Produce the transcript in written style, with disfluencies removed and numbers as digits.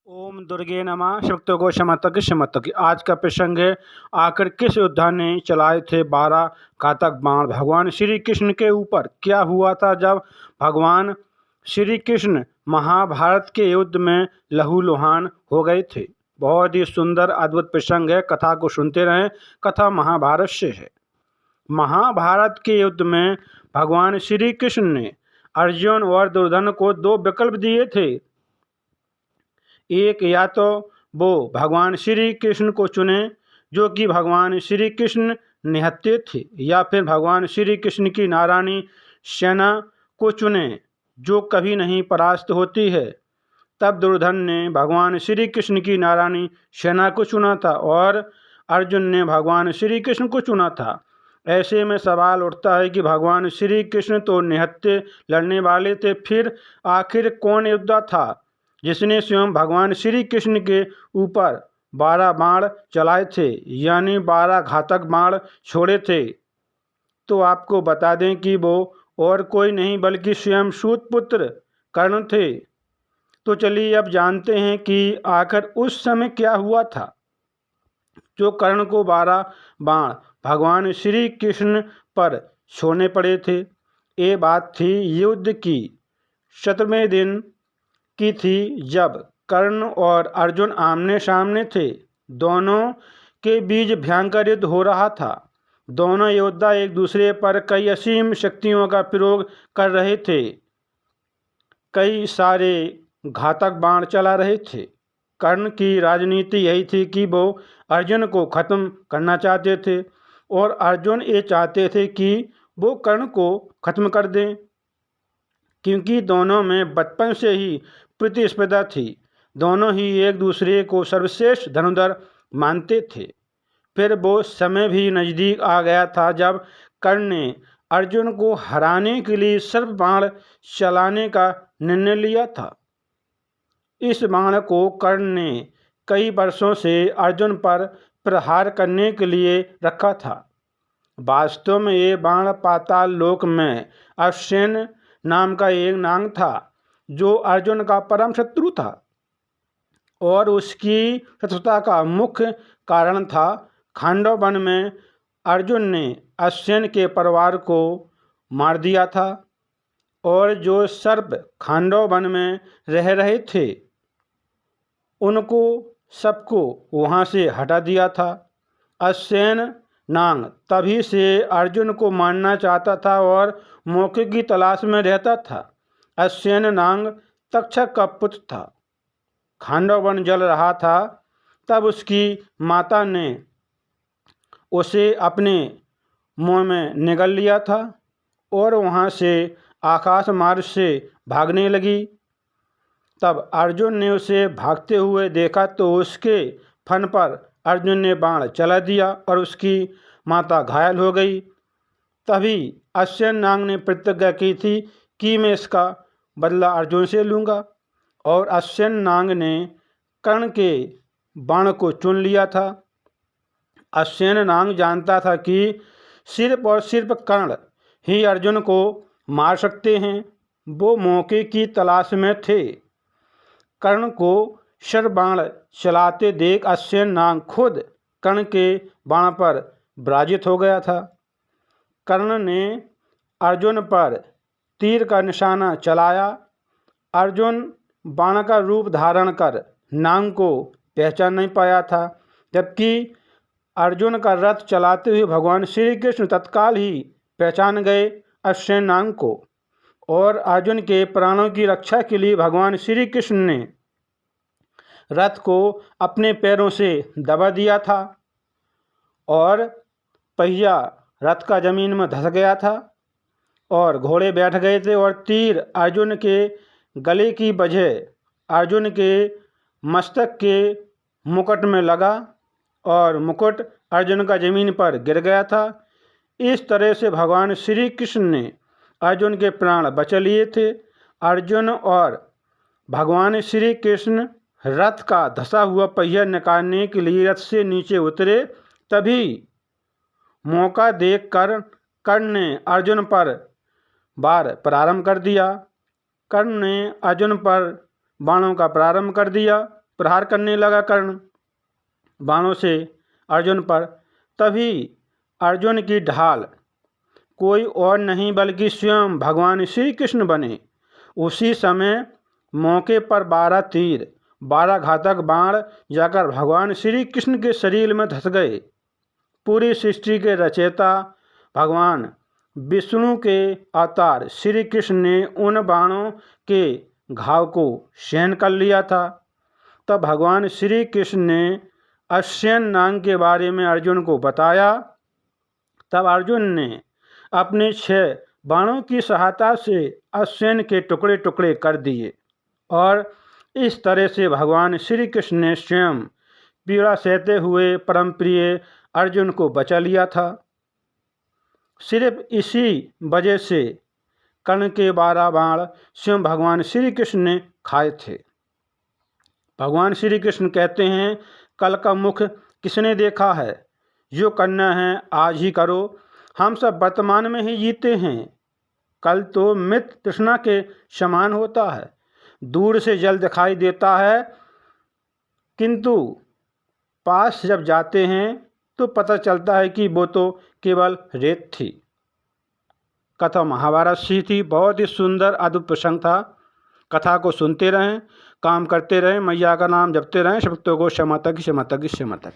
ओम दुर्गे नमः शक्तों को शमतक शमतक। आज का प्रसंग है, आखिर किस योद्धा ने चलाए थे 12 घातक बाण भगवान श्री कृष्ण के ऊपर। क्या हुआ था जब भगवान श्री कृष्ण महाभारत के युद्ध में लहूलुहान हो गए थे। बहुत ही सुंदर अद्भुत प्रसंग है, कथा को सुनते रहें। कथा महाभारत से है। महाभारत के युद्ध में भगवान श्री कृष्ण ने अर्जुन और दुर्योधन को दो विकल्प दिए थे। एक, या तो वो भगवान श्री कृष्ण को चुने जो कि भगवान श्री कृष्ण निहत्थे थे, या फिर भगवान श्री कृष्ण की नारायणी सेना को चुने जो कभी नहीं परास्त होती है। तब दुर्योधन ने भगवान श्री कृष्ण की नारायणी सेना को चुना था और अर्जुन ने भगवान श्री कृष्ण को चुना था। ऐसे में सवाल उठता है कि भगवान श्री कृष्ण तो निहत्थे लड़ने वाले थे, फिर आखिर कौन योद्धा था जिसने स्वयं भगवान श्री कृष्ण के ऊपर 12 बाण चलाए थे, यानी 12 घातक बाण छोड़े थे। तो आपको बता दें कि वो और कोई नहीं बल्कि स्वयं सूतपुत्र कर्ण थे। तो चलिए अब जानते हैं कि आखिर उस समय क्या हुआ था जो कर्ण को 12 बाण भगवान श्री कृष्ण पर छोड़ने पड़े थे। ये बात थी युद्ध की 17वें दिन की थी, जब कर्ण और अर्जुन आमने सामने थे। दोनों के बीच भयंकर युद्ध हो रहा था। दोनों योद्धा एक दूसरे पर कई असीम शक्तियों का प्रयोग कर रहे थे। कई सारे घातक बाण चला रहे थे। कर्ण की राजनीति यही थी कि वो अर्जुन को खत्म करना चाहते थे और अर्जुन ये चाहते थे कि वो कर्ण को खत्म कर दें, क्योंकि दोनों में बचपन से ही प्रतिस्पर्धा थी। दोनों ही एक दूसरे को सर्वश्रेष्ठ धनुर्धर मानते थे। फिर वो समय भी नज़दीक आ गया था जब कर्ण ने अर्जुन को हराने के लिए सर्प बाण चलाने का निर्णय लिया था। इस बाण को कर्ण ने कई वर्षों से अर्जुन पर प्रहार करने के लिए रखा था। वास्तव में ये बाण पाताल लोक में अश्विन नाम का एक नाग था जो अर्जुन का परम शत्रु था, और उसकी शत्रुता का मुख्य कारण था खांडव वन में अर्जुन ने अश्विन के परिवार को मार दिया था और जो सर्प खांडव वन में रह रहे थे उनको सबको वहाँ से हटा दिया था। अश्विन नाग तभी से अर्जुन को मारना चाहता था और मौके की तलाश में रहता था। अश्विन नाग तक्षक का पुत्र था। खांडव वन जल रहा था, तब उसकी माता ने उसे अपने मुंह में निगल लिया था और वहाँ से आकाश मार्ग से भागने लगी। तब अर्जुन ने उसे भागते हुए देखा तो उसके फन पर अर्जुन ने बाण चला दिया और उसकी माता घायल हो गई। तभी अश्विन नाग ने प्रतिज्ञा की थी कि मैं इसका बदला अर्जुन से लूँगा, और अश्विन नाग ने कर्ण के बाण को चुन लिया था। अश्विन नाग जानता था कि सिर्फ और सिर्फ कर्ण ही अर्जुन को मार सकते हैं। वो मौके की तलाश में थे। कर्ण को सर्प बाण चलाते देख अश्विन नाग खुद कर्ण के बाण पर पराजित हो गया था। कर्ण ने अर्जुन पर तीर का निशाना चलाया। अर्जुन बाण का रूप धारण कर नाग को पहचान नहीं पाया था, जबकि अर्जुन का रथ चलाते हुए भगवान श्री कृष्ण तत्काल ही पहचान गए अश्विन नाग को, और अर्जुन के प्राणों की रक्षा के लिए भगवान श्री कृष्ण ने रथ को अपने पैरों से दबा दिया था और पहिया रथ का जमीन में धंस गया था और घोड़े बैठ गए थे, और तीर अर्जुन के गले की वजह अर्जुन के मस्तक के मुकुट में लगा और मुकुट अर्जुन का जमीन पर गिर गया था। इस तरह से भगवान श्री कृष्ण ने अर्जुन के प्राण बचा लिए थे। अर्जुन और भगवान श्री कृष्ण रथ का धंसा हुआ पहिया निकालने के लिए रथ से नीचे उतरे। तभी मौका देखकर कर्ण ने अर्जुन पर वार प्रारंभ कर दिया। कर्ण ने अर्जुन पर बाणों का प्रारंभ कर दिया। प्रहार करने लगा कर्ण बाणों से अर्जुन पर। तभी अर्जुन की ढाल कोई और नहीं बल्कि स्वयं भगवान श्री कृष्ण बने। उसी समय मौके पर 12 तीर 12 घातक बाण जाकर भगवान श्री कृष्ण के शरीर में धंस गए। पूरी सृष्टि के रचयिता भगवान विष्णु के अवतार श्री कृष्ण ने उन बाणों के घाव को सहन कर लिया था। तब भगवान श्री कृष्ण ने अश्विन नाग के बारे में अर्जुन को बताया। तब अर्जुन ने अपने 6 बाणों की सहायता से अश्विन के टुकड़े टुकड़े कर दिए और इस तरह से भगवान श्री कृष्ण ने स्वयं पीड़ा सहते हुए परम प्रिय अर्जुन को बचा लिया था। सिर्फ इसी वजह से कर्ण के 12 बाण स्वयं भगवान श्री कृष्ण ने खाए थे। भगवान श्री कृष्ण कहते हैं, कल का मुख किसने देखा है? जो करना है आज ही करो। हम सब वर्तमान में ही जीते हैं। कल तो मृत तृष्णा के समान होता है, दूर से जल दिखाई देता है, किंतु पास जब जाते हैं तो पता चलता है कि वो तो केवल रेत थी। कथा महाभारत सी थी, बहुत ही सुंदर अद्भुत प्रसंग था। कथा को सुनते रहें, काम करते रहें, मैया का नाम जपते रहें। सबको क्षमा तक।